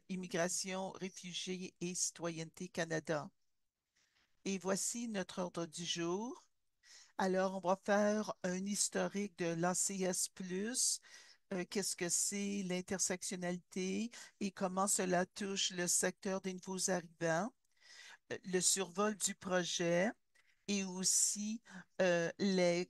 Immigration, réfugiés et citoyenneté Canada. Et voici notre ordre du jour. Alors, on va faire un historique de l'ACS+, qu'est-ce que c'est l'intersectionnalité et comment cela touche le secteur des nouveaux arrivants, le survol du projet, et aussi les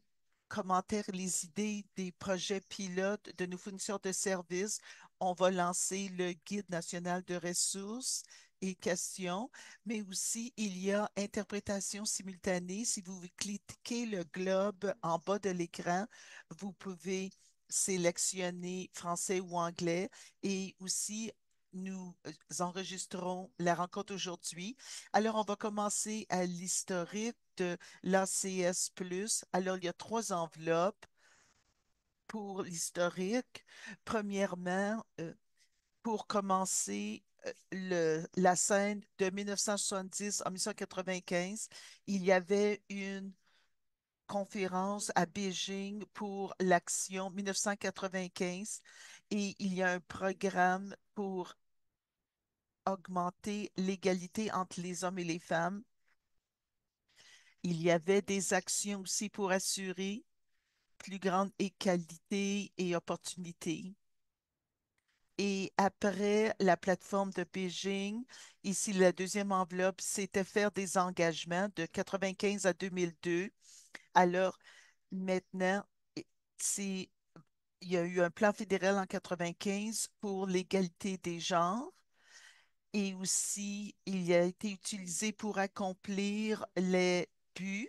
commentaires, les idées des projets pilotes de nos fournisseurs de services. On va lancer le guide national de ressources et questions, mais aussi il y a interprétation simultanée. Si vous cliquez le globe en bas de l'écran, vous pouvez sélectionner français ou anglais et aussi nous enregistrons la rencontre aujourd'hui. Alors, on va commencer à l'historique de l'ACS+. Alors, il y a trois enveloppes pour l'historique. Premièrement, pour commencer la scène de 1970 à 1995, il y avait une conférence à Beijing pour l'action 1995 et il y a un programme pour augmenter l'égalité entre les hommes et les femmes. Il y avait des actions aussi pour assurer plus grande égalité et opportunité. Et après la plateforme de Beijing, ici la deuxième enveloppe, c'était faire des engagements de 95 à 2002. Alors maintenant, c'est, il y a eu un plan fédéral en 95 pour l'égalité des genres et aussi il a été utilisé pour accomplir les buts.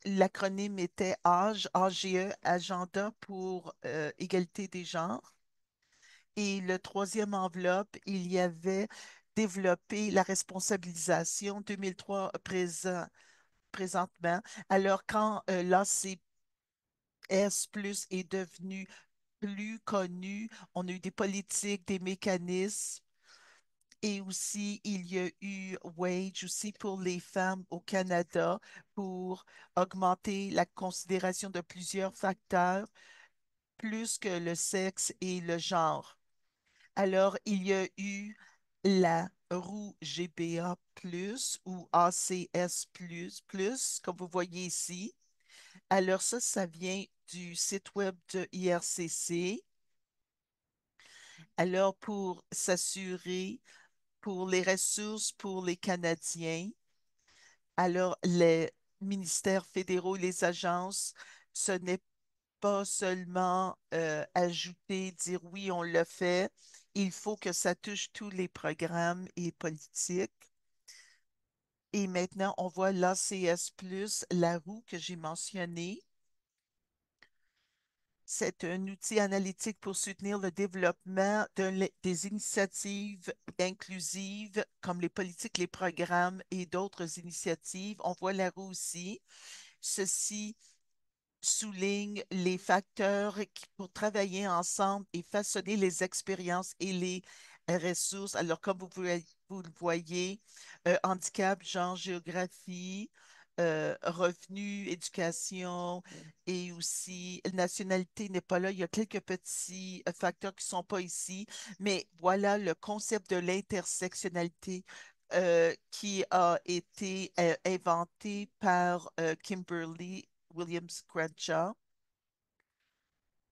L'acronyme était AGE, AGE, Agenda pour égalité des genres. Et le troisième enveloppe, il y avait développé la responsabilisation 2003 présentement. Alors, quand l'ACS Plus est devenu plus connu, on a eu des politiques, des mécanismes. Et aussi, il y a eu Wage aussi pour les femmes au Canada pour augmenter la considération de plusieurs facteurs plus que le sexe et le genre. Alors, il y a eu la roue GBA plus ou ACS plus, comme vous voyez ici. Alors, ça vient du site web de IRCC. Alors, pour s'assurer pour les ressources pour les Canadiens, alors les ministères fédéraux et les agences, ce n'est pas seulement ajouter, dire oui, on le fait. Il faut que ça touche tous les programmes et politiques. Et maintenant, on voit l'ACS+, la roue que j'ai mentionnée. C'est un outil analytique pour soutenir le développement des initiatives inclusives comme les politiques, les programmes et d'autres initiatives. On voit la roue aussi. Ceci souligne les facteurs pour travailler ensemble et façonner les expériences et les ressources. Alors, comme vous le voyez, handicap, genre, géographie, revenus, éducation et aussi nationalité n'est pas là. Il y a quelques petits facteurs qui ne sont pas ici, mais voilà le concept de l'intersectionnalité qui a été inventé par Kimberly Williams Crenshaw.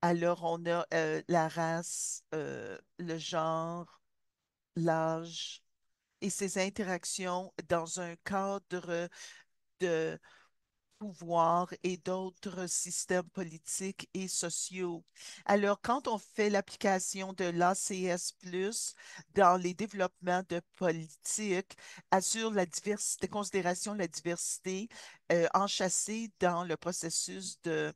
Alors, on a la race, le genre, l'âge et ses interactions dans un cadre de pouvoir et d'autres systèmes politiques et sociaux. Alors, quand on fait l'application de l'ACS+, dans les développements de politique, assure la diversité, considération de la diversité enchâssée dans le processus de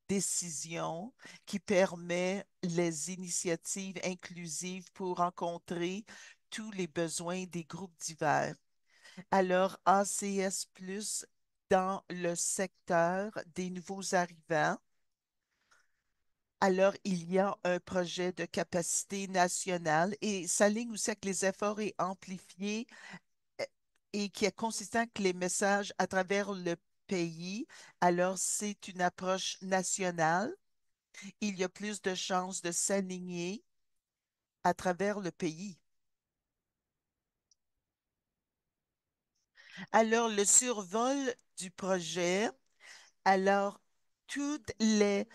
décision qui permet les initiatives inclusives pour rencontrer tous les besoins des groupes divers. Alors, ACS Plus dans le secteur des nouveaux arrivants. Alors, il y a un projet de capacité nationale et sa ligne aussi avec les efforts est amplifié euh, et qui est consistant avec les messages à travers le pays. Alors, c'est une approche nationale. Il y a plus de chances de s'aligner à travers le pays. Alors, le survol du projet, alors, toutes les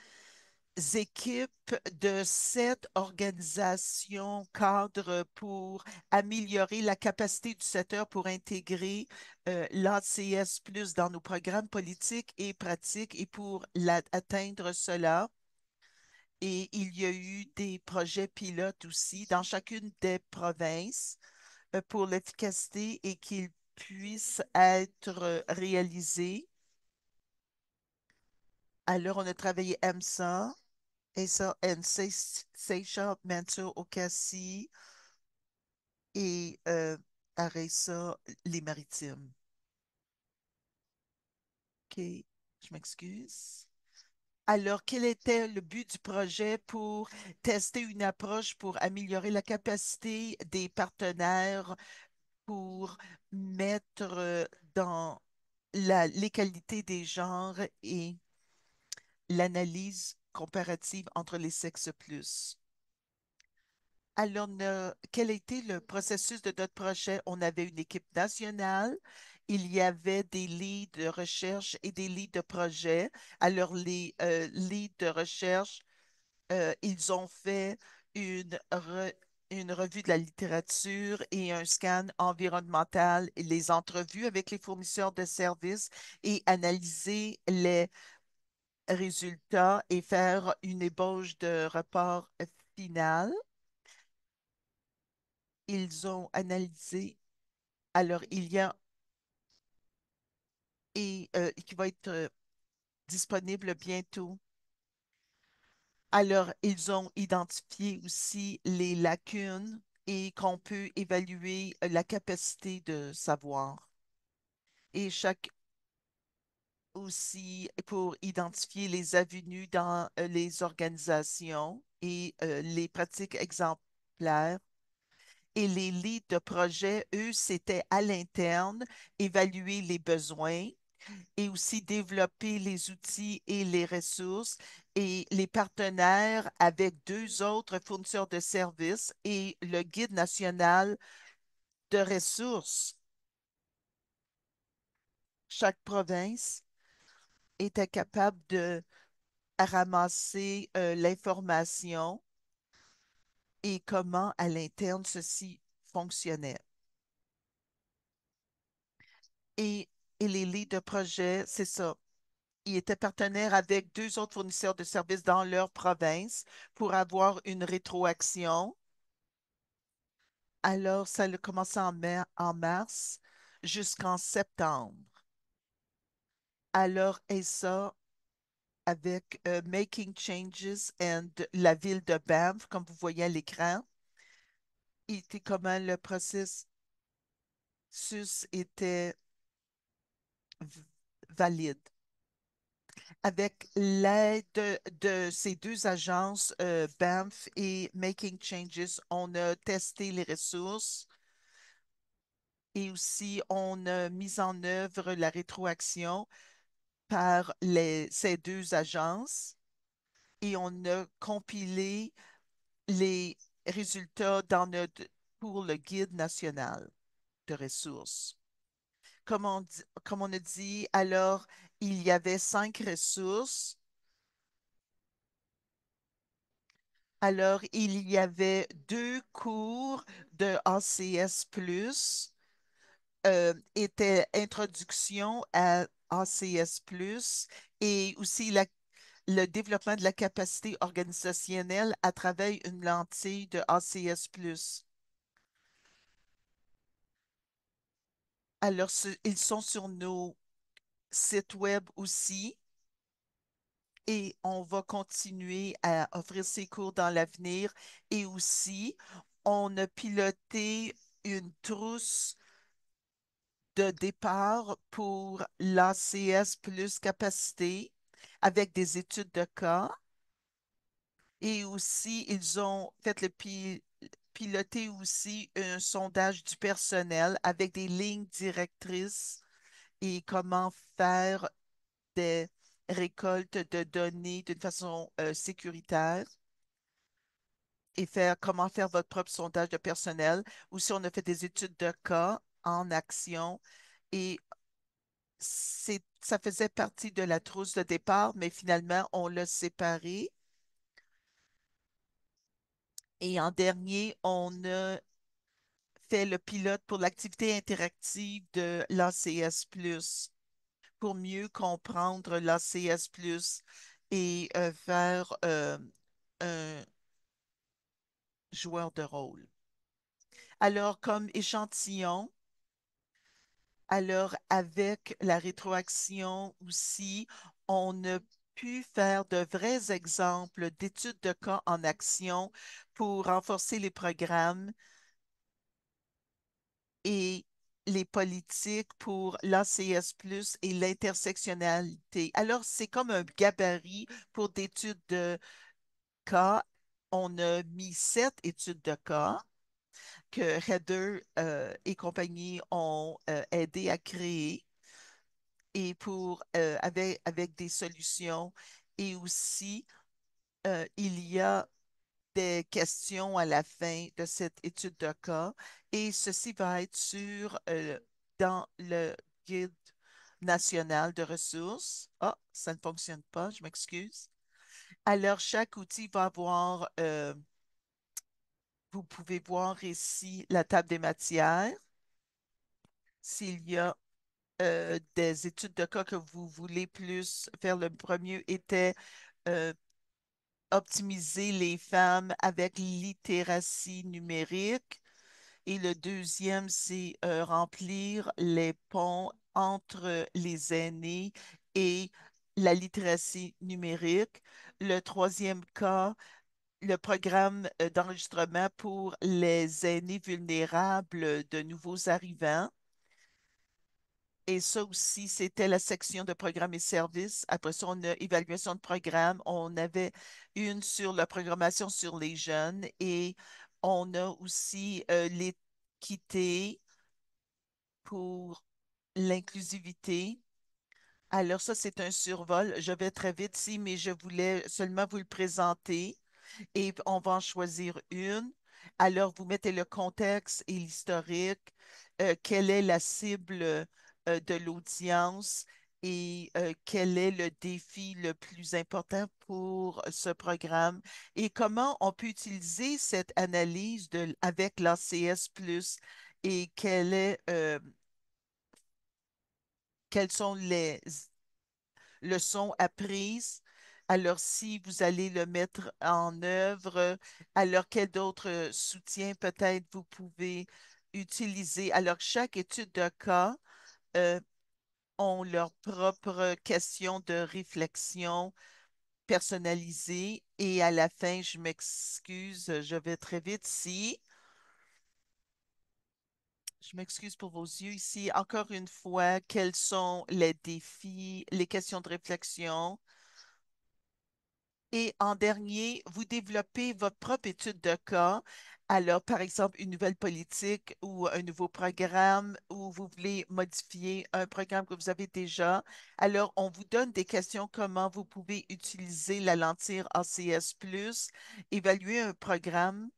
équipes de cette organisation cadre pour améliorer la capacité du secteur pour intégrer l'ACS plus dans nos programmes politiques et pratiques et pour atteindre cela. Et il y a eu des projets pilotes aussi dans chacune des provinces pour l'efficacité et qu'ils puissent être réalisés. Alors, on a travaillé EMSA, ESA, Seisha, Mansour, Okassi et Aresa, les Maritimes. OK, je m'excuse. Alors, quel était le but du projet pour tester une approche pour améliorer la capacité des partenaires pour mettre dans les qualités des genres et l'analyse comparative entre les sexes plus? Alors, quel était le processus de notre projet? On avait une équipe nationale, il y avait des leads de recherche et des leads de projet. Alors, les leads de recherche, ils ont fait une, une revue de la littérature et un scan environnemental, et les entrevues avec les fournisseurs de services et analyser les résultats et faire une ébauche de rapport final. Ils ont analysé. Alors, il y a et qui va être disponible bientôt. Alors, ils ont identifié aussi les lacunes et qu'on peut évaluer la capacité de savoir. Et chaque aussi pour identifier les avenues dans les organisations et les pratiques exemplaires. Et les leads de projet, eux, c'était à l'interne, évaluer les besoins et aussi développer les outils et les ressources et les partenaires avec deux autres fournisseurs de services et le guide national de ressources. Chaque province était capable de ramasser l'information et comment à l'interne ceci fonctionnait. Et, et les leads de projet, c'est ça. Ils étaient partenaires avec deux autres fournisseurs de services dans leur province pour avoir une rétroaction. Alors, ça a commencé en mars jusqu'en septembre. Alors, et ça, avec Making Changes and la ville de Banff, comme vous voyez à l'écran, était comment le processus était v- valide. Avec l'aide de ces deux agences, Banff et Making Changes, on a testé les ressources et aussi on a mis en œuvre la rétroaction par ces deux agences et on a compilé les résultats pour le guide national de ressources. Comme on a dit, alors, il y avait 5 ressources. Alors, il y avait 2 cours de ACS+, était Introduction à ACS+, et aussi le développement de la capacité organisationnelle à travers une lentille de ACS+. Alors, ils sont sur nos sites web aussi et on va continuer à offrir ces cours dans l'avenir. Et aussi, on a piloté une trousse de départ pour l'ACS plus capacité avec des études de cas. Et aussi, ils ont fait piloter aussi un sondage du personnel avec des lignes directrices et comment faire des récoltes de données d'une façon sécuritaire. et faire comment faire votre propre sondage de personnel. Aussi, on a fait des études de cas en action et ça faisait partie de la trousse de départ, mais finalement, on l'a séparé. Et en dernier, on a fait le pilote pour l'activité interactive de l'ACS Plus pour mieux comprendre l'ACS Plus et faire un joueur de rôle. Alors, comme échantillon, alors avec la rétroaction aussi, on a pu faire de vrais exemples d'études de cas en action pour renforcer les programmes et les politiques pour l'ACS+ et l'intersectionnalité. Alors, c'est comme un gabarit pour d'études de cas. On a mis 7 études de cas que Heather et compagnie ont aidé à créer et avec des solutions. Et aussi, il y a des questions à la fin de cette étude de cas et ceci va être dans le guide national de ressources. Ah, ça ne fonctionne pas, je m'excuse. Alors, chaque outil va avoir, vous pouvez voir ici la table des matières. S'il y a des études de cas que vous voulez plus faire, le premier était euh, optimiser les femmes avec littératie numérique. Et le deuxième, c'est remplir les ponts entre les aînés et la littératie numérique. Le troisième cas, le programme d'enregistrement pour les aînés vulnérables de nouveaux arrivants. Et ça aussi, c'était la section de programmes et services. Après ça, on a évaluation de programme. On avait une sur la programmation sur les jeunes et on a aussi l'équité pour l'inclusivité. Alors ça, c'est un survol. Je vais très vite ici, mais je voulais seulement vous le présenter et on va en choisir une. Alors, vous mettez le contexte et l'historique, quelle est la cible de l'audience et quel est le défi le plus important pour ce programme et comment on peut utiliser cette analyse avec l'ACS+ et quelles sont les leçons apprises. Alors, si vous allez le mettre en œuvre, alors quel d'autres soutiens peut-être vous pouvez utiliser? Alors, chaque étude de cas euh, ont leur propre question de réflexion personnalisée. Et à la fin, je m'excuse, je vais très vite ici. Je m'excuse pour vos yeux ici. Encore une fois, quels sont les défis, les questions de réflexion? Et en dernier, vous développez votre propre étude de cas. Alors, par exemple, une nouvelle politique ou un nouveau programme ou vous voulez modifier un programme que vous avez déjà. Alors, on vous donne des questions comment vous pouvez utiliser la lentille ACS+, évaluer un programme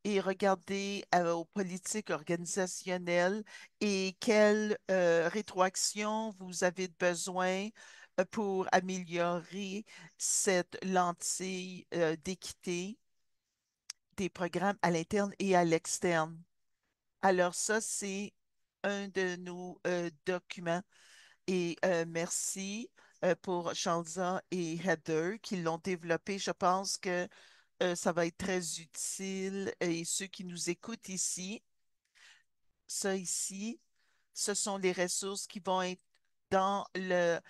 et regarder aux politiques organisationnelles et quelle rétroaction vous avez besoin pour améliorer cette lentille d'équité des programmes à l'interne et à l'externe. Alors ça, c'est un de nos documents. Et merci pour Shanza et Heather qui l'ont développé. Je pense que ça va être très utile. Et ceux qui nous écoutent ici, ça ici, ce sont les ressources qui vont être dans le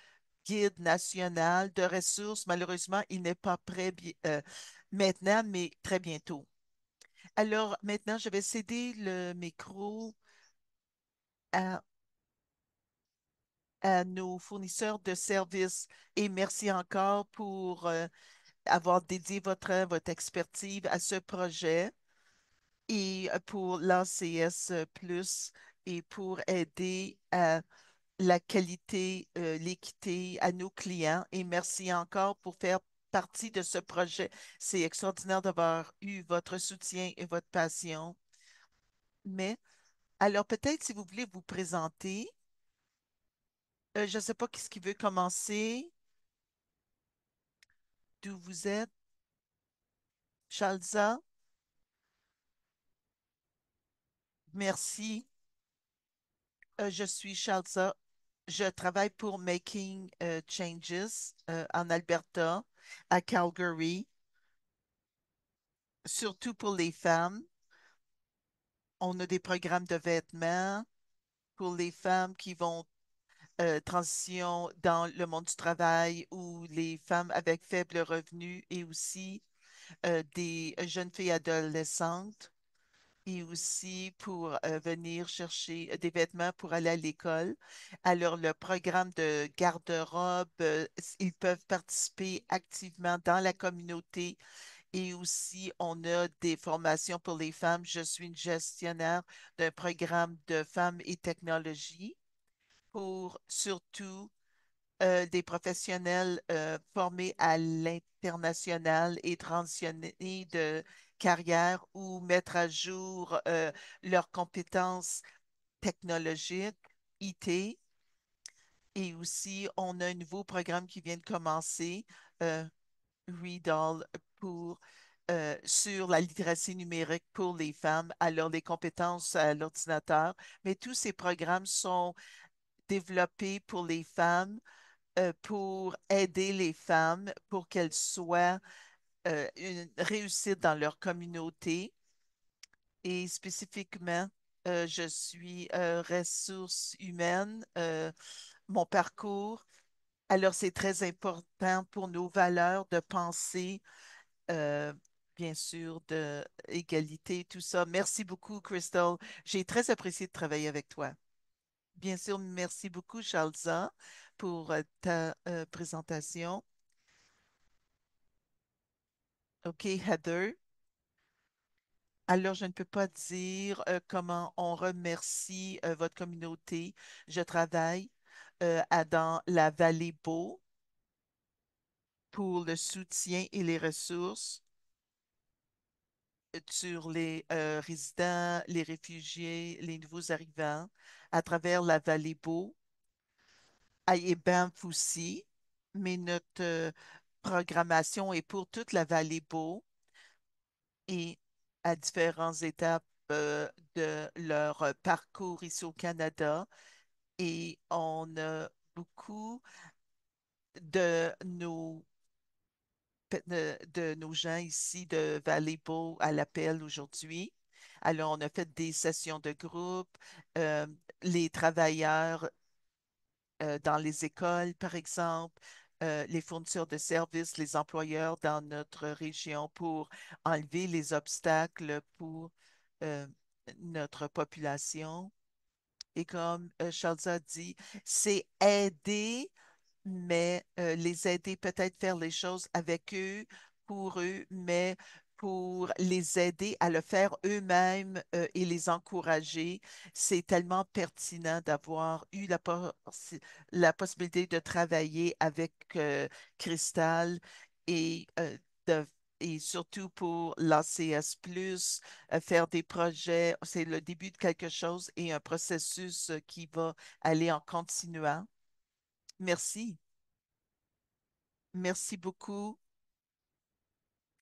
guide national de ressources. Malheureusement, il n'est pas prêt maintenant, mais très bientôt. Alors maintenant, je vais céder le micro à, à nos fournisseurs de services et merci encore pour avoir dédié votre expertise à ce projet et pour l'ACS+ et pour aider à la qualité, l'équité à nos clients. Et merci encore pour faire partie de ce projet. C'est extraordinaire d'avoir eu votre soutien et votre passion. Mais alors peut-être si vous voulez vous présenter, je ne sais pas qui ce qui veut commencer, d'où vous êtes, Chalza. Merci. Je suis Chalza. Je travaille pour Making Changes en Alberta, à Calgary, surtout pour les femmes. On a des programmes de vêtements pour les femmes qui vont transition dans le monde du travail ou les femmes avec faible revenu et aussi des jeunes filles adolescentes et aussi pour venir chercher des vêtements pour aller à l'école. Alors, le programme de garde-robe, ils peuvent participer activement dans la communauté et aussi on a des formations pour les femmes. Je suis une gestionnaire d'un programme de femmes et technologie pour surtout des professionnels formés à l'international et transitionner de carrière ou mettre à jour leurs compétences technologiques, IT. Et aussi, on a un nouveau programme qui vient de commencer, euh, Readall, pour, sur la littératie numérique pour les femmes, alors les compétences à l'ordinateur. Mais tous ces programmes sont développés pour les femmes pour aider les femmes pour qu'elles soient une réussite dans leur communauté. Et spécifiquement, je suis ressources humaines, mon parcours. Alors, c'est très important pour nos valeurs de penser, euh, bien sûr, de égalité, tout ça. Merci beaucoup, Crystal. J'ai très apprécié de travailler avec toi. Bien sûr, merci beaucoup, Charles, pour ta présentation. OK, Heather. Alors, je ne peux pas dire comment on remercie votre communauté. Je travaille dans la Vallée Beau pour le soutien et les ressources sur les résidents, les réfugiés, les nouveaux arrivants à travers la Vallée Beau, à Banff aussi. Mais notre programmation est pour toute la Vallée Beau et à différentes étapes de leur parcours ici au Canada. Et on a beaucoup de de nos gens ici de Valley-Beau à l'appel aujourd'hui. Alors, on a fait des sessions de groupe, euh, les travailleurs dans les écoles, par exemple, les fournisseurs de services, les employeurs dans notre région pour enlever les obstacles pour euh, notre population. Et comme Charles a dit, c'est aider mais les aider peut-être faire les choses avec eux, pour eux, mais pour les aider à le faire eux-mêmes et les encourager. C'est tellement pertinent d'avoir eu la possibilité de travailler avec Cristal et, de- et surtout pour l'ACS+, faire des projets. C'est le début de quelque chose et un processus qui va aller en continuant. Merci. Merci beaucoup.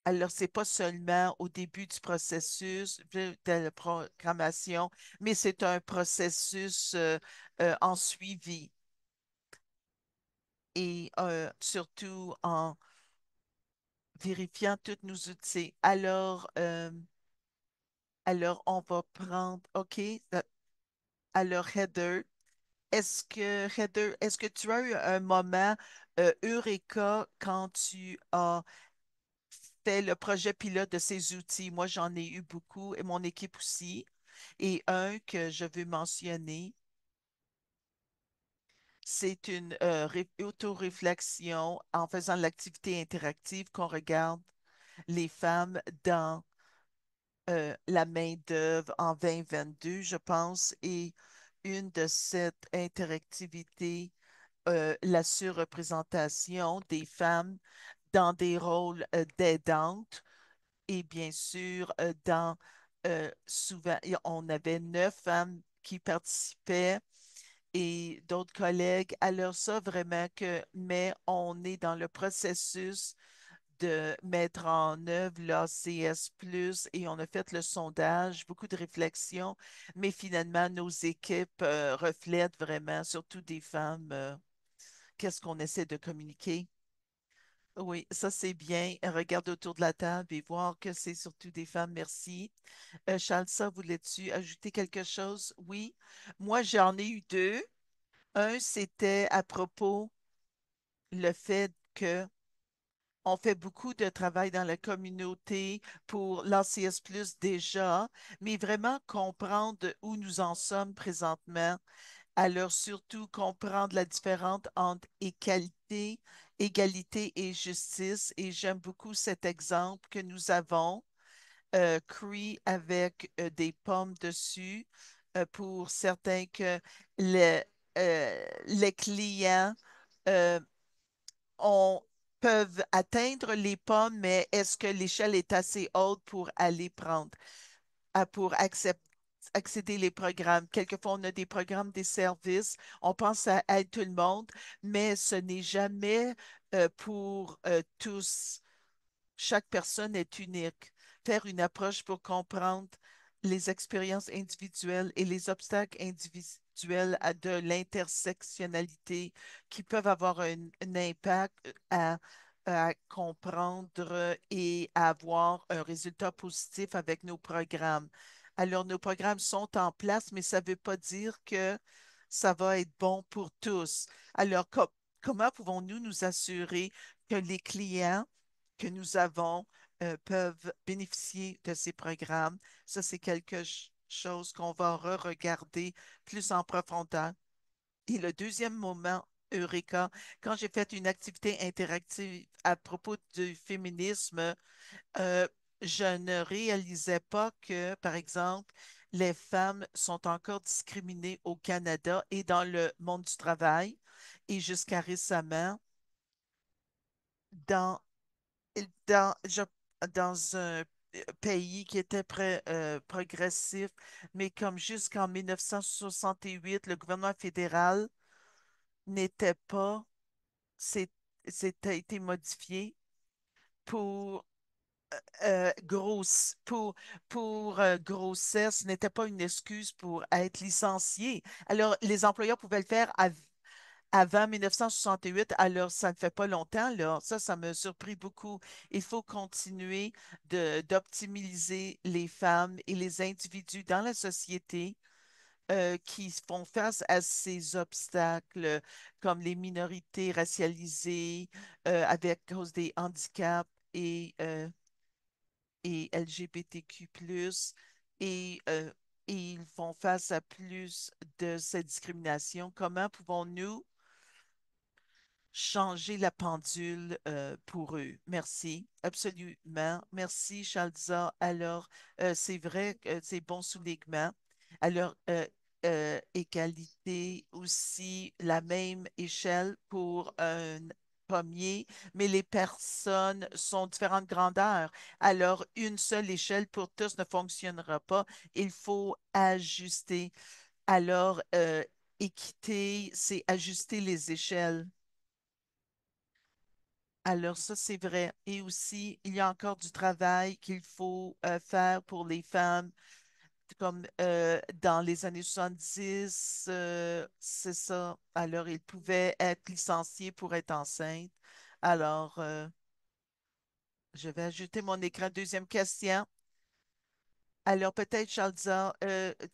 Alors, c'est pas seulement au début du processus de la programmation, mais c'est un processus en suivi et surtout en vérifiant tous nos outils. Alors, on va prendre, OK, alors Heather, est-ce que tu as eu un moment Eureka quand tu as fait le projet pilote de ces outils? Moi, j'en ai eu beaucoup et mon équipe aussi. Et un que je veux mentionner, c'est une autoréflexion en faisant l'activité interactive qu'on regarde les femmes dans la main-d'œuvre en 2022, je pense. Et une de cette interactivité, la surreprésentation des femmes dans des rôles d'aidantes et bien sûr, souvent, on avait 9 femmes qui participaient et d'autres collègues. Alors ça, vraiment que, mais on est dans le processus de mettre en œuvre l'ACS+, et on a fait le sondage, beaucoup de réflexions, mais finalement, nos équipes reflètent vraiment, surtout des femmes, qu'est-ce qu'on essaie de communiquer. Oui, ça c'est bien. Regarde autour de la table et voir que c'est surtout des femmes. Merci. Charles, ça, voulais-tu ajouter quelque chose? Oui. Moi, j'en ai eu deux. Un, c'était à propos le fait que on fait beaucoup de travail dans la communauté pour l'ACS+ déjà, mais vraiment comprendre où nous en sommes présentement. Alors, surtout comprendre la différence entre égalité et justice. Et j'aime beaucoup cet exemple que nous avons, Cree avec des pommes dessus, pour certains que les clients euh, on, peuvent atteindre les pommes, mais est-ce que l'échelle est assez haute pour aller prendre, pour accéder les programmes? Quelquefois, on a des programmes, des services, on pense à aider tout le monde, mais ce n'est jamais pour tous. Chaque personne est unique. Faire une approche pour comprendre les expériences individuelles et les obstacles individuels de l'intersectionnalité qui peuvent avoir un impact à comprendre et à avoir un résultat positif avec nos programmes. Alors, nos programmes sont en place, mais ça ne veut pas dire que ça va être bon pour tous. Alors, comment pouvons-nous nous assurer que les clients que nous avons peuvent bénéficier de ces programmes? Ça, c'est chose qu'on va re-regarder plus en profondeur. Et le deuxième moment, Eureka, quand j'ai fait une activité interactive à propos du féminisme, euh, je ne réalisais pas que, par exemple, les femmes sont encore discriminées au Canada et dans le monde du travail. Et jusqu'à récemment, dans dans, je- dans un pays qui était progressif, mais comme jusqu'en 1968, le gouvernement fédéral n'était pas, c'est- c'était été modifié pour grossesse n'était pas une excuse pour être licencié. Alors, les employeurs pouvaient le faire avant 1968, alors ça ne fait pas longtemps, là. Ça me surpris beaucoup. Il faut continuer d'optimiser les femmes et les individus dans la société qui font face à ces obstacles, comme les minorités racialisées, avec cause des handicaps et LGBTQ+, et ils font face à plus de cette discrimination. Comment pouvons-nous changer la pendule pour eux? Merci, absolument. Merci, Chalza. Alors, c'est vrai que c'est bon soulignement. Alors, égalité aussi, la même échelle pour un pommier, mais les personnes sont différentes grandeurs. Alors, une seule échelle pour tous ne fonctionnera pas. Il faut ajuster. Alors, équité, c'est ajuster les échelles. Alors ça, c'est vrai. Et aussi, il y a encore du travail qu'il faut faire pour les femmes, comme dans les années 70, c'est ça. Alors, ils pouvaient être licenciés pour être enceintes. Alors, je vais ajouter mon écran. Deuxième question. Alors, peut-être, Chalza,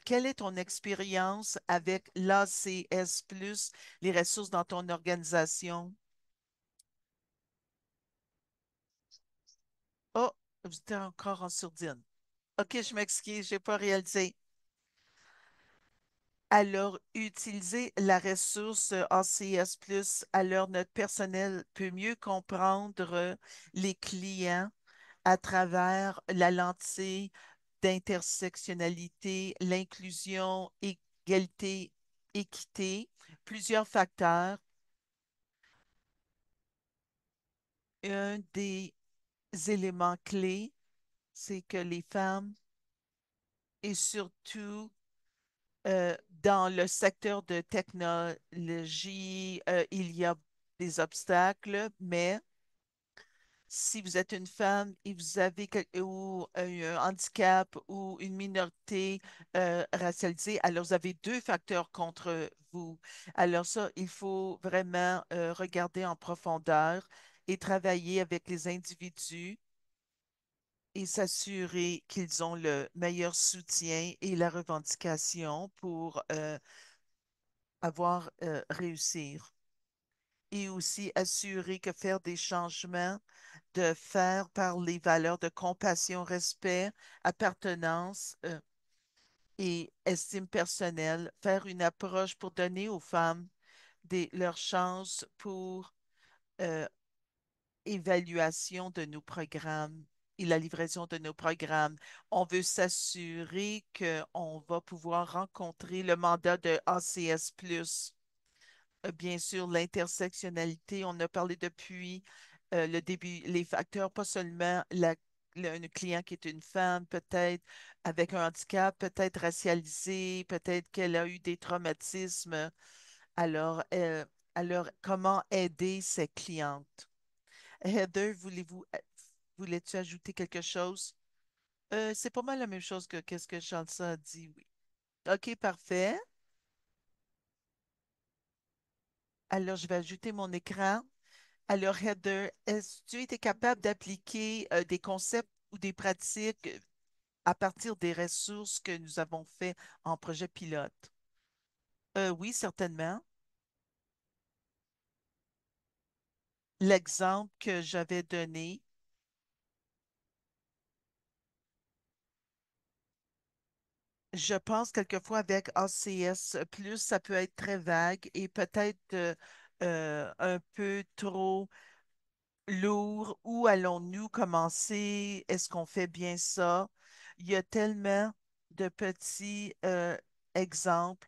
quelle est ton expérience avec l'ACS+, les ressources dans ton organisation? Oh, vous êtes encore en sourdine. OK, je m'excuse, j'ai pas réalisé. Alors, utiliser la ressource ACS+, alors notre personnel peut mieux comprendre les clients à travers la lentille d'intersectionnalité, l'inclusion, égalité, équité, plusieurs facteurs. Un des éléments clés, c'est que les femmes, et surtout dans le secteur de technologie, il y a des obstacles, mais si vous êtes une femme et vous avez ou un handicap ou une minorité racialisée, alors vous avez deux facteurs contre vous. Alors ça, il faut vraiment regarder en profondeur et travailler avec les individus et s'assurer qu'ils ont le meilleur soutien et la revendication pour avoir réussir. Et aussi assurer que faire des changements de faire par les valeurs de compassion, respect, appartenance et estime personnelle, faire une approche pour donner aux femmes leurs chances pour euh, évaluation de nos programmes et la livraison de nos programmes. On veut s'assurer qu'on va pouvoir rencontrer le mandat de ACS+. Bien sûr, l'intersectionnalité, on a parlé depuis le début, les facteurs, pas seulement un client qui est une femme, peut-être avec un handicap, peut-être racialisée, peut-être qu'elle a eu des traumatismes. Alors, comment aider ces clientes? Heather, voulais-tu ajouter quelque chose? C'est pas mal la même chose que qu'est-ce que Chansa a dit, oui. OK, parfait. Alors, je vais ajouter mon écran. Alors, Heather, est-ce que tu étais capable d'appliquer des concepts ou des pratiques à partir des ressources que nous avons fait en projet pilote? Oui, certainement. L'exemple que j'avais donné, je pense quelquefois avec ACS+, ça peut être très vague et peut-être un peu trop lourd. Où allons-nous commencer? Est-ce qu'on fait bien ça? Il y a tellement de petits exemples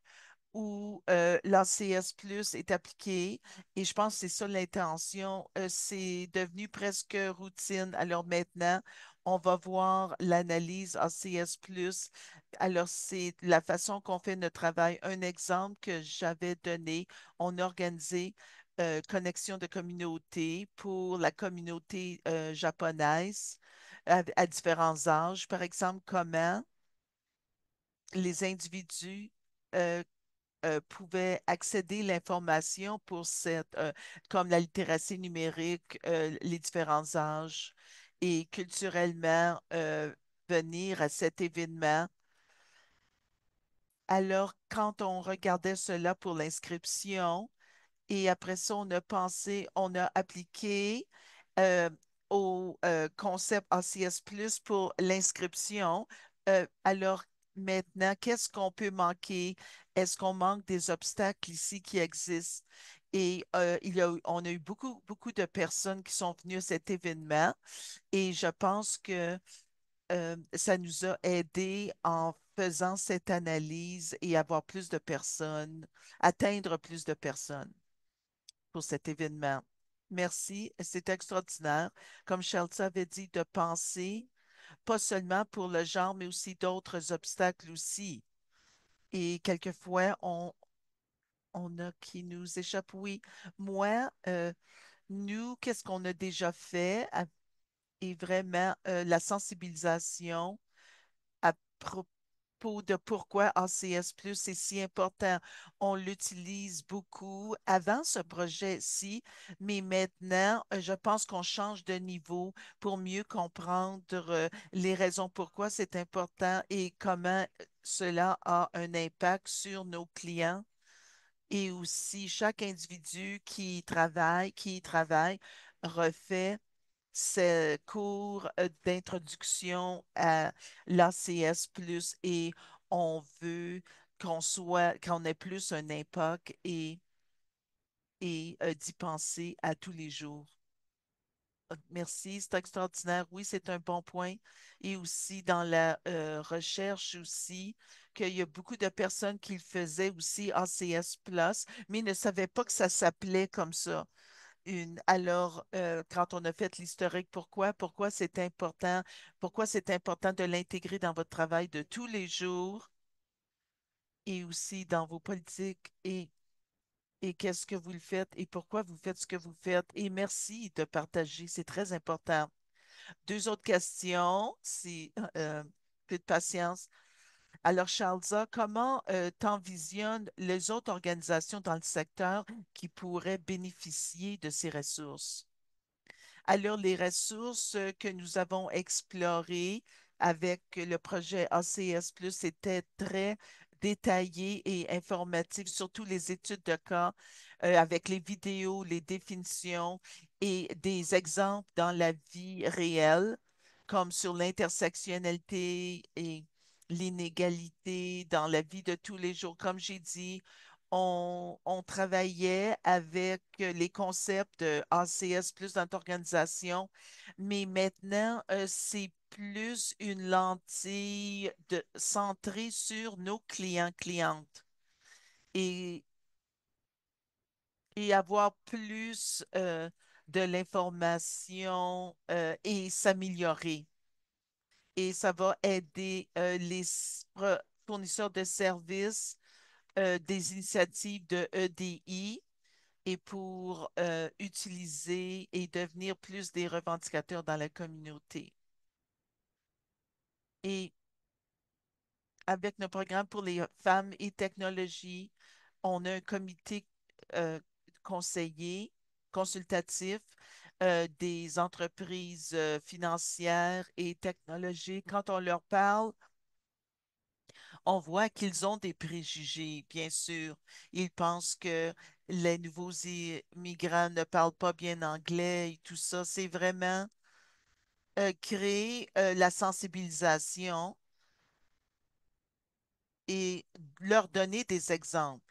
où l'ACS Plus est appliqué et je pense que c'est ça l'intention. C'est devenu presque routine. Alors maintenant, on va voir l'analyse ACS Plus. Alors, c'est la façon qu'on fait notre travail. Un exemple que j'avais donné, on a organisé connexion de communauté pour la communauté japonaise à différents âges. Par exemple, comment les individus euh, pouvaient accéder à l'information pour comme la littératie numérique, les différents âges et culturellement venir à cet événement. Alors, quand on regardait cela pour l'inscription, et après ça, on a pensé, on a appliqué euh, au concept ACS Plus pour l'inscription. Alors maintenant, qu'est-ce qu'on peut manquer? Est-ce qu'on manque des obstacles ici qui existent? Et on a eu beaucoup, beaucoup de personnes qui sont venues à cet événement et je pense que ça nous a aidés en faisant cette analyse et avoir plus de personnes, atteindre plus de personnes pour cet événement. Merci, c'est extraordinaire. Comme Shelta avait dit, de penser, pas seulement pour le genre, mais aussi d'autres obstacles aussi. Et quelquefois, on a qui nous échappe. Oui, moi, nous, qu'est-ce qu'on a déjà fait? Et vraiment, la sensibilisation à propos de pourquoi ACS Plus est si important. On l'utilise beaucoup avant ce projet-ci, mais maintenant, je pense qu'on change de niveau pour mieux comprendre les raisons pourquoi c'est important et comment cela a un impact sur nos clients. Et aussi, chaque individu qui y travaille, refait ce cours d'introduction à l'ACS plus et on veut qu'on ait plus un impact et d'y penser à tous les jours. Merci, c'est extraordinaire. Oui, c'est un bon point. Et aussi dans la recherche aussi, qu'il y a beaucoup de personnes qui le faisaient aussi ACS Plus, mais ne savaient pas que ça s'appelait comme ça. Quand on a fait l'historique, pourquoi c'est important de l'intégrer dans votre travail de tous les jours et aussi dans vos politiques et qu'est-ce que vous le faites et pourquoi vous faites ce que vous faites. Et merci de partager, c'est très important. Deux autres questions, si peu de patience. Alors, Charlesa, comment t'envisionnes les autres organisations dans le secteur qui pourraient bénéficier de ces ressources? Alors, les ressources que nous avons explorées avec le projet ACS+, étaient très détaillées et informatives, surtout les études de cas avec les vidéos, les définitions et des exemples dans la vie réelle, comme sur l'intersectionnalité et l'inégalité dans la vie de tous les jours. Comme j'ai dit, on travaillait avec les concepts de ACS plus dans notre organisation, mais maintenant, c'est plus une centrée sur nos clients-clientes et, et avoir plus de l'information et s'améliorer. Et ça va aider fournisseurs de services des initiatives de EDI et pour utiliser et devenir plus des revendicateurs dans la communauté. Et avec nos programmes pour les femmes et technologies, on a un comité euh, conseiller, consultatif des entreprises financières et technologiques. Quand on leur parle, on voit qu'ils ont des préjugés, bien sûr. Ils pensent que les nouveaux immigrants ne parlent pas bien anglais et tout ça. C'est vraiment créer la sensibilisation et leur donner des exemples.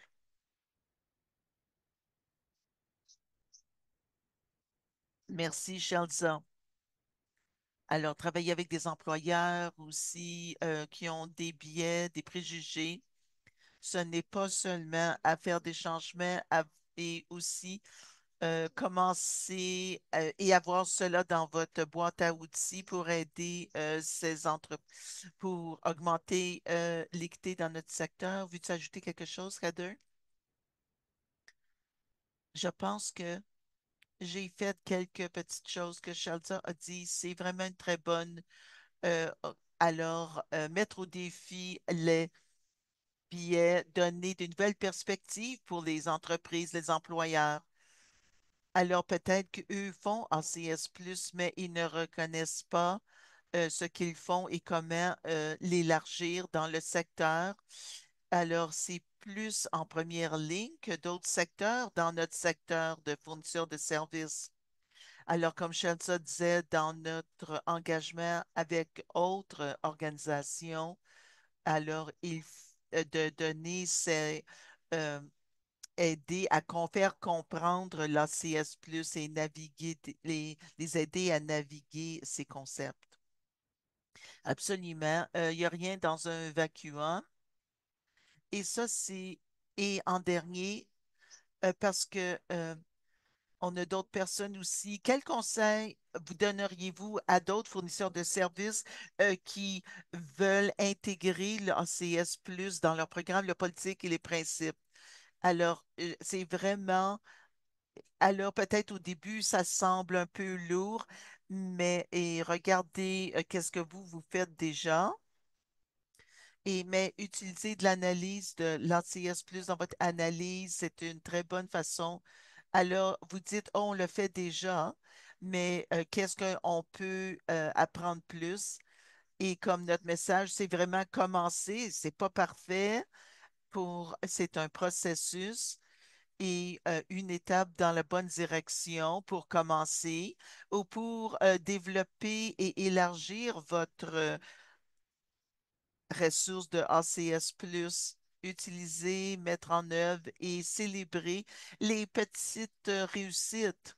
Merci, Shelza. Alors, travailler avec des employeurs aussi qui ont des biais, des préjugés, ce n'est pas seulement à faire des changements et aussi commencer et avoir cela dans votre boîte à outils pour aider ces entreprises, pour augmenter l'équité dans notre secteur. Veux-tu ajouter quelque chose, Kader? Je pense que j'ai fait quelques petites choses que Shelza a dit. C'est vraiment une très bonne. euh, mettre au défi les billets, donner de nouvelles perspectives pour les entreprises, les employeurs. Alors peut-être qu'eux font ACS+, mais ils ne reconnaissent pas ce qu'ils font et comment l'élargir dans le secteur. Alors, c'est plus en première ligne que d'autres secteurs dans notre secteur de fournisseurs de services. Alors, comme Shelza disait, dans notre engagement avec autres organisations, alors de donner euh, aider à faire comprendre l'ACS Plus et naviguer, les aider à naviguer ces concepts. Absolument. Il n'y a rien dans un vacuum. Et ça, et en dernier, parce que on a d'autres personnes aussi. Quels conseils vous donneriez-vous à d'autres fournisseurs de services qui veulent intégrer le ACS Plus dans leur programme, le politique et les principes? Alors, c'est vraiment alors, peut-être au début, ça semble un peu lourd, mais et regardez qu'est-ce que vous faites déjà. Mais utiliser de l'analyse de l'ACS Plus dans votre analyse, c'est une très bonne façon. Alors, vous dites, oh, on le fait déjà, mais qu'est-ce qu'on peut apprendre plus? Et comme notre message, c'est vraiment commencer. C'est pas parfait c'est un processus et une étape dans la bonne direction pour commencer ou pour développer et élargir votre ressource de ACS+, utiliser, mettre en œuvre et célébrer les petites réussites.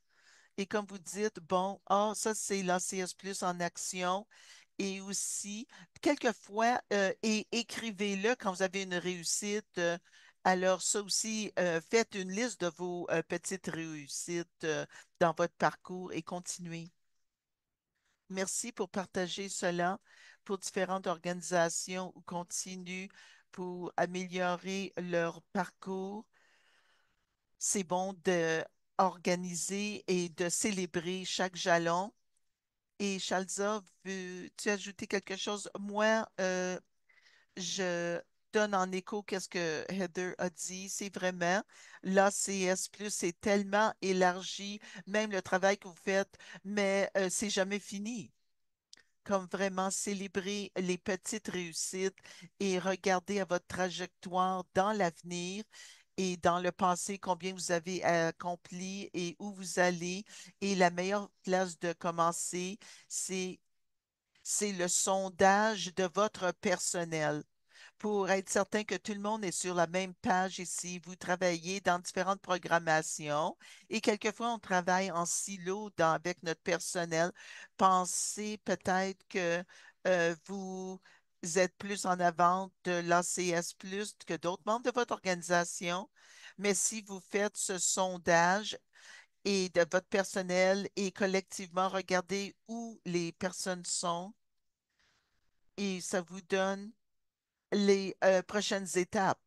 Et comme vous dites, bon, ça c'est l'ACS+ en action. Et aussi, quelquefois, et écrivez-le quand vous avez une réussite. Alors, ça aussi, faites une liste de vos petites réussites dans votre parcours et continuez. Merci pour partager cela pour différentes organisations ou continuent pour améliorer leur parcours. C'est bon de organiser et de célébrer chaque jalon. Et Chalza, veux-tu ajouter quelque chose? Moi, je donne en écho qu'est-ce que Heather a dit. C'est vraiment l'ACS Plus est tellement élargi, même le travail que vous faites, mais c'est jamais fini. Comme vraiment célébrer les petites réussites et regarder à votre trajectoire dans l'avenir et dans le passé, combien vous avez accompli et où vous allez. Et la meilleure place de commencer, c'est c'est le sondage de votre personnel pour être certain que tout le monde est sur la même page ici. Vous travaillez dans différentes programmations et quelquefois on travaille en silo avec notre personnel. Pensez peut-être que vous êtes plus en avant de l'ACS plus que d'autres membres de votre organisation. Mais si vous faites ce sondage et de votre personnel et collectivement regardez où les personnes sont et ça vous donne les prochaines étapes.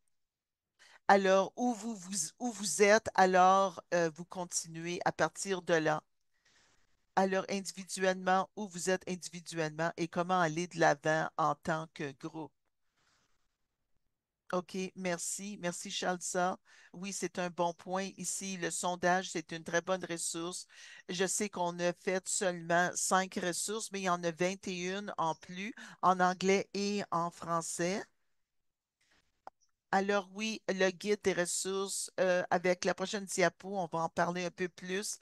Alors, où vous êtes, alors vous continuez à partir de là. Alors, individuellement, où vous êtes individuellement et comment aller de l'avant en tant que groupe. OK, merci. Merci, Chalsa. Oui, c'est un bon point. Ici, le sondage, c'est une très bonne ressource. Je sais qu'on a fait seulement 5 ressources, mais il y en a 21 en plus, en anglais et en français. Alors oui, le guide des ressources, avec la prochaine diapo, on va en parler un peu plus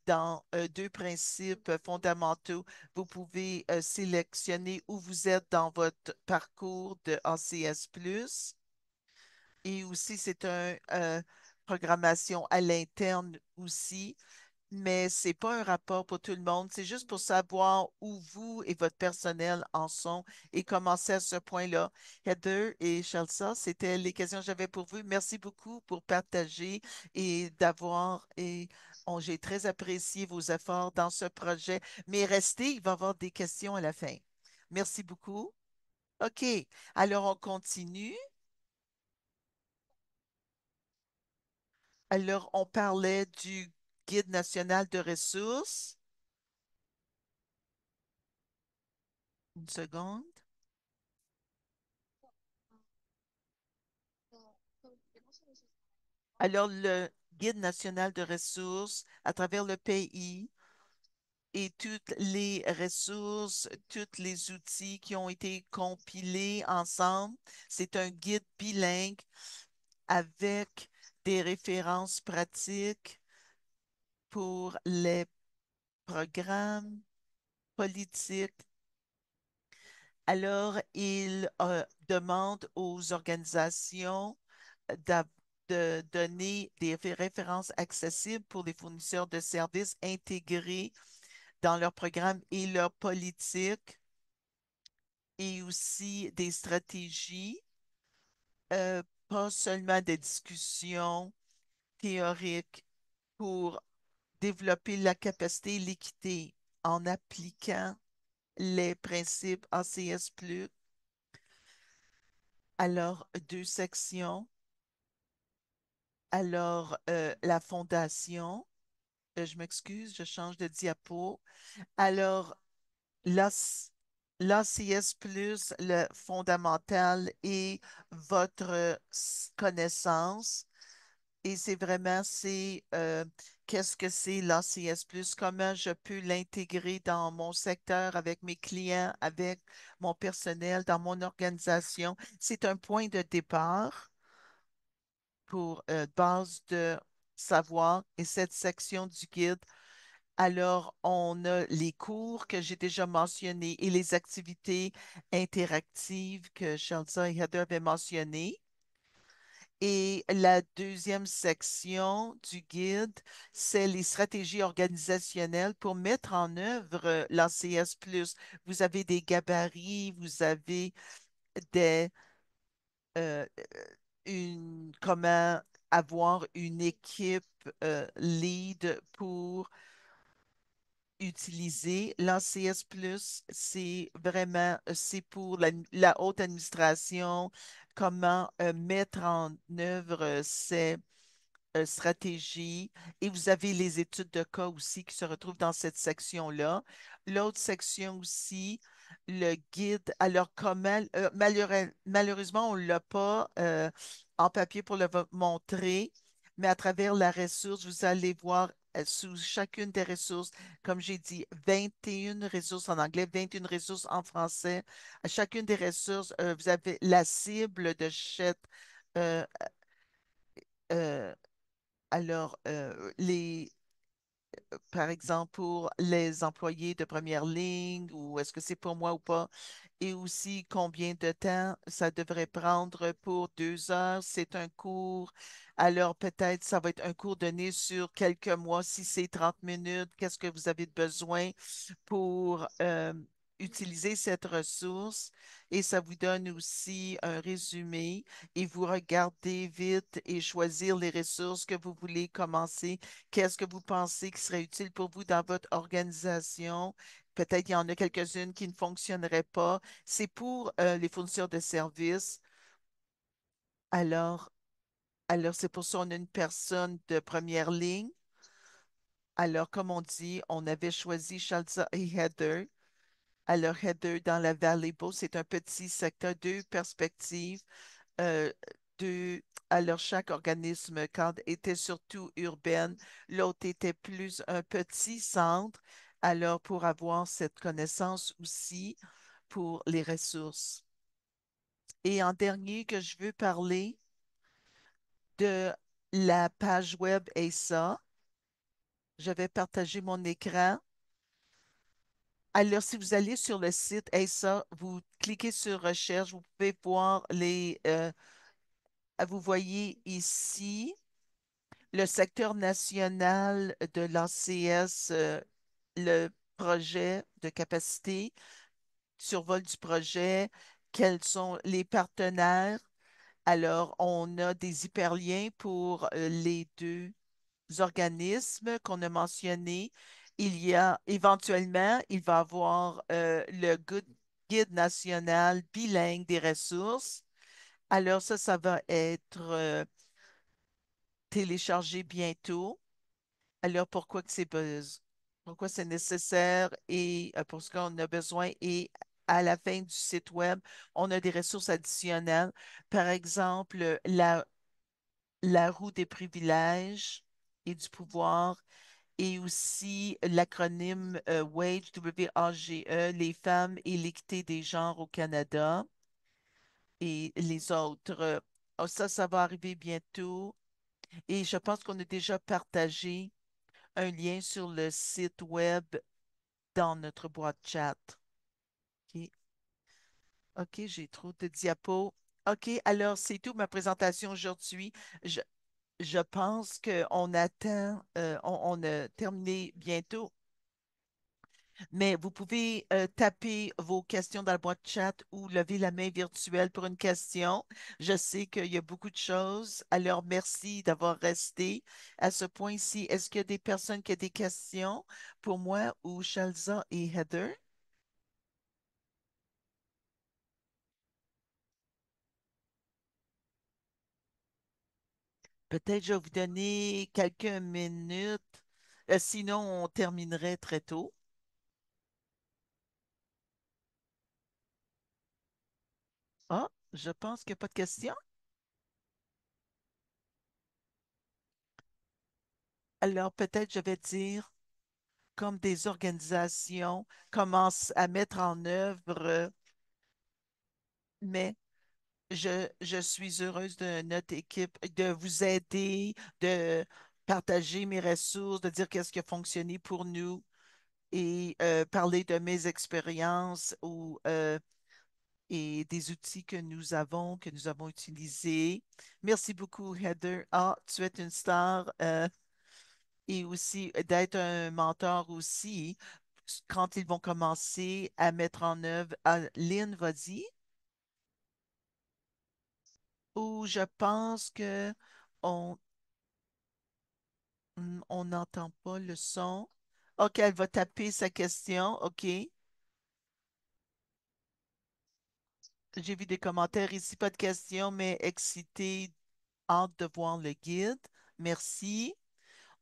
dans deux principes fondamentaux. Vous pouvez sélectionner où vous êtes dans votre parcours de ACS+. Et aussi, c'est un programmation à l'interne aussi, mais c'est pas un rapport pour tout le monde. C'est juste pour savoir où vous et votre personnel en sont et commencer à ce point-là. Heather et Chalsa, c'était les questions que j'avais pour vous. Merci beaucoup pour partager et d'avoir j'ai très apprécié vos efforts dans ce projet. Mais restez, il va y avoir des questions à la fin. Merci beaucoup. OK, alors on continue. Alors, on parlait du Guide national de ressources. Une seconde. Alors, le Guide national de ressources à travers le pays et toutes les ressources, tous les outils qui ont été compilés ensemble. C'est un guide bilingue avec des références pratiques pour les programmes politiques. Alors, il demande aux organisations d'a- de donner des références accessibles pour les fournisseurs de services intégrés dans leurs programmes et leurs politiques et aussi des stratégies, pas seulement des discussions théoriques pour développer la capacité et l'équité en appliquant les principes ACS+. Alors, deux sections. Alors, la fondation, je m'excuse, je change de diapo. Alors, l'ACS plus le fondamental et votre connaissance. Et c'est vraiment, qu'est-ce que c'est l'ACS plus, comment je peux l'intégrer dans mon secteur avec mes clients, avec mon personnel, dans mon organisation. C'est un point de départ pour base de savoir et cette section du guide. Alors, on a les cours que j'ai déjà mentionnés et les activités interactives que Shelza et Heather avaient mentionnées. Et la deuxième section du guide, c'est les stratégies organisationnelles pour mettre en œuvre l'ACS+. Vous avez des gabarits, vous avez des, comment avoir une équipe lead pour utiliser l'ACS Plus. C'est vraiment, c'est pour la haute administration, comment mettre en œuvre ces stratégie et vous avez les études de cas aussi qui se retrouvent dans cette section-là. L'autre section aussi, le guide. Alors, comment, malheureusement, on ne l'a pas en papier pour le montrer, mais à travers la ressource, vous allez voir sous chacune des ressources, comme j'ai dit, 21 ressources en anglais, 21 ressources en français. À chacune des ressources, vous avez la cible de chaque euh, euh, par exemple, pour les employés de première ligne, ou est-ce que c'est pour moi ou pas? Et aussi, combien de temps ça devrait prendre pour 2 heures? C'est un cours. Alors, peut-être ça va être un cours donné sur quelques mois. Si c'est 30 minutes, qu'est-ce que vous avez besoin pour utiliser cette ressource? Et ça vous donne aussi un résumé et vous regardez vite et choisir les ressources que vous voulez commencer. Qu'est-ce que vous pensez qui serait utile pour vous dans votre organisation? Peut-être qu'il y en a quelques-unes qui ne fonctionneraient pas. C'est pour les fournisseurs de services. Alors, alors c'est pour ça qu'on a une personne de première ligne. Alors, comme on dit, on avait choisi Shalza et Heather. Alors, Heather dans la Valley Beau, c'est un petit secteur, deux perspectives. euh, deux, alors, chaque organisme, quand était surtout urbaine, l'autre était plus un petit centre. Alors, pour avoir cette connaissance aussi pour les ressources. Et en dernier, que je veux parler de la page web ASA. Je vais partager mon écran. Alors, si vous allez sur le site ASA, vous cliquez sur Recherche, vous pouvez voir vous voyez ici le secteur national de l'ACS, le projet de capacité, survol du projet, quels sont les partenaires. Alors, on a des hyperliens pour les deux organismes qu'on a mentionnés. Il y a éventuellement, il va y avoir guide national bilingue des ressources. Alors ça va être téléchargé bientôt. Alors pourquoi c'est nécessaire et pour ce qu'on a besoin et à la fin du site web, on a des ressources additionnelles. Par exemple, la roue des privilèges et du pouvoir et aussi l'acronyme WAGE, W-A-G-E, les femmes et l'équité des genres au Canada et les autres. Oh, ça va arriver bientôt. Et je pense qu'on a déjà partagé un lien sur le site web dans notre boîte chat. OK, OK, j'ai trop de diapos. OK, alors c'est tout ma présentation aujourd'hui. Je, je pense qu'on attend, on a terminé bientôt. Mais vous pouvez taper vos questions dans la boîte chat ou lever la main virtuelle pour une question. Je sais qu'il y a beaucoup de choses. Alors, merci d'avoir resté à ce point-ci. Est-ce qu'il y a des personnes qui ont des questions pour moi ou Shalza et Heather? Peut-être je vais vous donner quelques minutes. Sinon, on terminerait très tôt. Ah, je pense qu'il n'y a pas de questions. Alors, peut-être je vais dire comme des organisations commencent à mettre en œuvre, mais je suis heureuse de notre équipe, de vous aider, de partager mes ressources, de dire qu'est-ce qui a fonctionné pour nous et parler de mes expériences et des outils que nous avons utilisés. Merci beaucoup, Heather. Ah, tu es une star. Et aussi d'être un mentor aussi quand ils vont commencer à mettre en œuvre. Ah, Lynn, vas-y. Ou je pense que on on n'entend pas le son. OK, elle va taper sa question. OK. J'ai vu des commentaires ici, pas de questions, mais excité, hâte de voir le guide. Merci.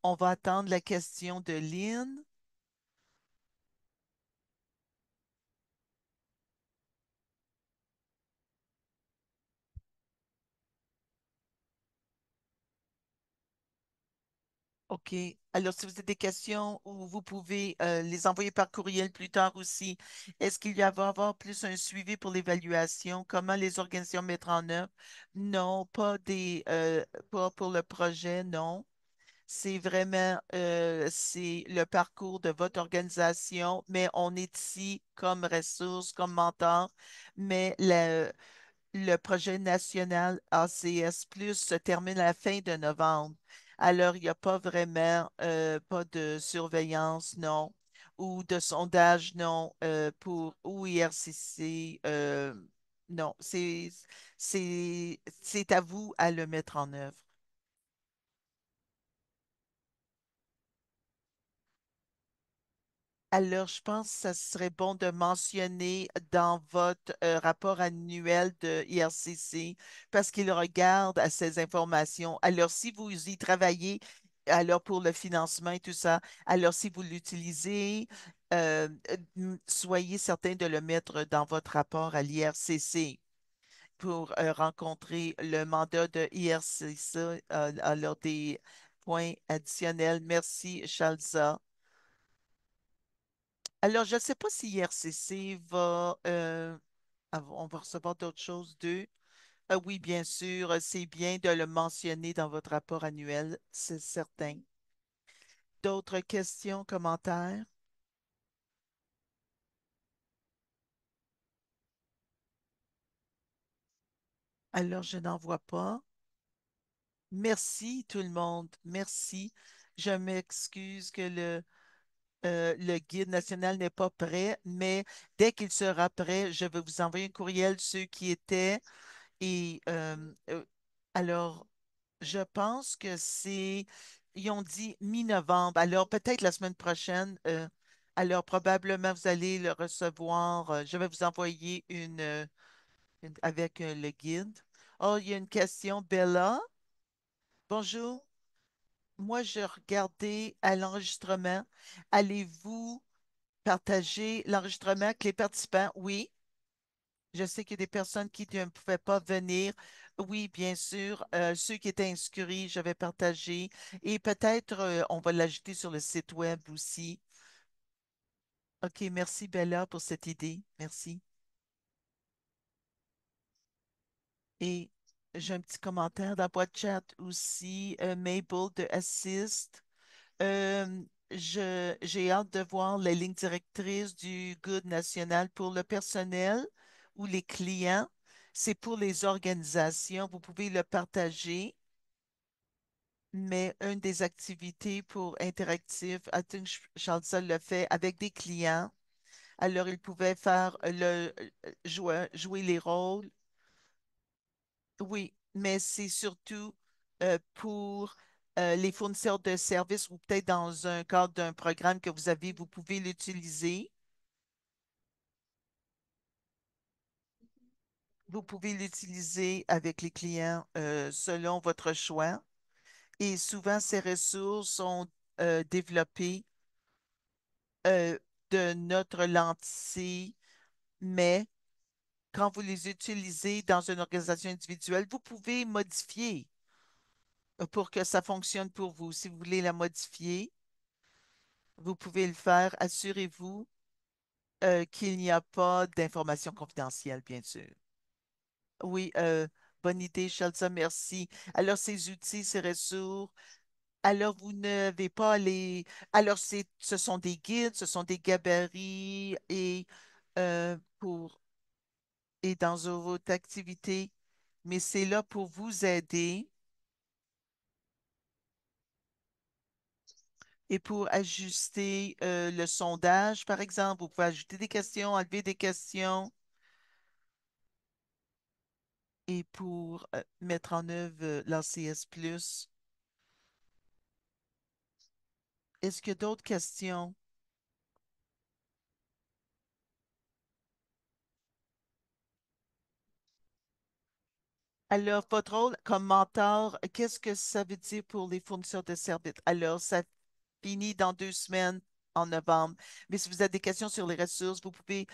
On va attendre la question de Lynn. OK. Alors, si vous avez des questions, ou vous pouvez les envoyer par courriel plus tard aussi. Est-ce qu'il y va avoir plus un suivi pour l'évaluation? Comment les organisations mettre en œuvre? Non, pas pour le projet, non. C'est vraiment c'est le parcours de votre organisation, mais on est ici comme ressource, comme mentor. Mais le projet national ACS Plus se termine à la fin de novembre. Alors, il n'y a pas vraiment pas de surveillance, non, ou de sondage, non, pour ou IRCC, non. C'est à vous à le mettre en œuvre. Alors, je pense que ça serait bon de mentionner dans votre rapport annuel de IRCC parce qu'il regarde à ces informations. Alors, si vous y travaillez, alors pour le financement et tout ça, alors si vous l'utilisez, soyez certain de le mettre dans votre rapport à l'IRCC pour rencontrer le mandat de IRCC. Alors, des points additionnels. Merci, Chalza. Alors, je ne sais pas si IRCC on va recevoir d'autres choses d'eux. Oui, bien sûr, c'est bien de le mentionner dans votre rapport annuel, c'est certain. D'autres questions, commentaires? Alors, je n'en vois pas. Merci tout le monde. Merci. Je m'excuse que le guide national n'est pas prêt, mais dès qu'il sera prêt, je vais vous envoyer un courriel, ceux qui étaient. Et alors, je pense que ils ont dit mi-novembre. Alors, peut-être la semaine prochaine. Alors, probablement, vous allez le recevoir. Je vais vous envoyer avec le guide. Oh, il y a une question. Bella, bonjour. Moi, je regardais à l'enregistrement. Allez-vous partager l'enregistrement avec les participants? Oui. Je sais qu'il y a des personnes qui ne pouvaient pas venir. Oui, bien sûr. Ceux qui étaient inscrits, je vais partager. Et peut-être on va l'ajouter sur le site web aussi. OK, merci Bella pour cette idée. Merci. Et j'ai un petit commentaire dans la boîte chat aussi. Mabel de Assist. Euh, j'ai hâte de voir les lignes directrices du Good national pour le personnel ou les clients. C'est pour les organisations. Vous pouvez le partager, mais une des activités pour interactif, I think Charles le fait avec des clients. Alors, il pouvait faire jouer les rôles. Oui, mais c'est surtout pour les fournisseurs de services ou peut-être dans un cadre d'un programme que vous avez, vous pouvez l'utiliser. Vous pouvez l'utiliser avec les clients selon votre choix. Et souvent, ces ressources sont développées euh, de notre lentille, mais quand vous les utilisez dans une organisation individuelle, vous pouvez modifier pour que ça fonctionne pour vous. Si vous voulez la modifier, vous pouvez le faire. Assurez-vous qu'il n'y a pas d'informations confidentielles, bien sûr. Oui, bonne idée, Chalza, merci. Alors, ces outils, ces ressources, alors vous n'avez pas les... Alors, ce sont des guides, ce sont des gabarits pour et dans votre activité, mais c'est là pour vous aider et pour ajuster le sondage, par exemple. Vous pouvez ajouter des questions, enlever des questions et pour mettre en œuvre l'ACS+. Est-ce qu'il y a d'autres questions? Alors, votre rôle comme mentor, qu'est-ce que ça veut dire pour les fournisseurs de services? Alors, ça finit dans 2 semaines en novembre. Mais si vous avez des questions sur les ressources, vous pouvez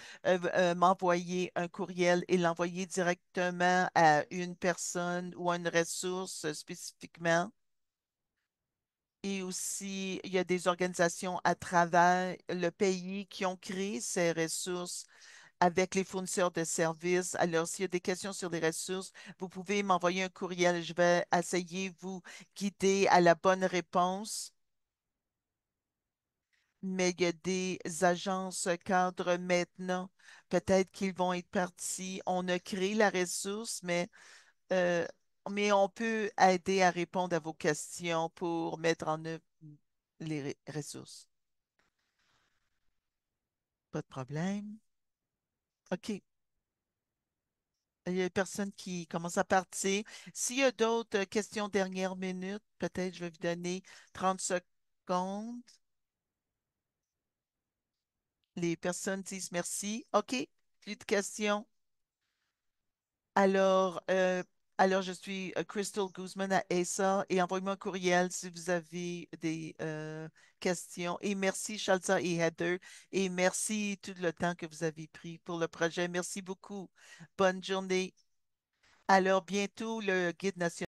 m'envoyer un courriel et l'envoyer directement à une personne ou à une ressource spécifiquement. Et aussi, il y a des organisations à travers le pays qui ont créé ces ressources avec les fournisseurs de services. Alors, s'il y a des questions sur les ressources, vous pouvez m'envoyer un courriel. Je vais essayer de vous guider à la bonne réponse. Mais il y a des agences cadres maintenant. Peut-être qu'ils vont être partis. On a créé la ressource, euh, mais on peut aider à répondre à vos questions pour mettre en œuvre les ressources. Pas de problème. OK. Il y a personne qui commence à partir. S'il y a d'autres questions dernière minute, peut-être je vais vous donner 30 secondes. Les personnes disent merci. OK. Plus de questions. Alors, euh, alors je suis Crystal Guzman à ESA et envoyez-moi un courriel si vous avez des questions. Et merci Shalza et Heather. Et merci tout le temps que vous avez pris pour le projet. Merci beaucoup. Bonne journée. Alors, bientôt, le guide national.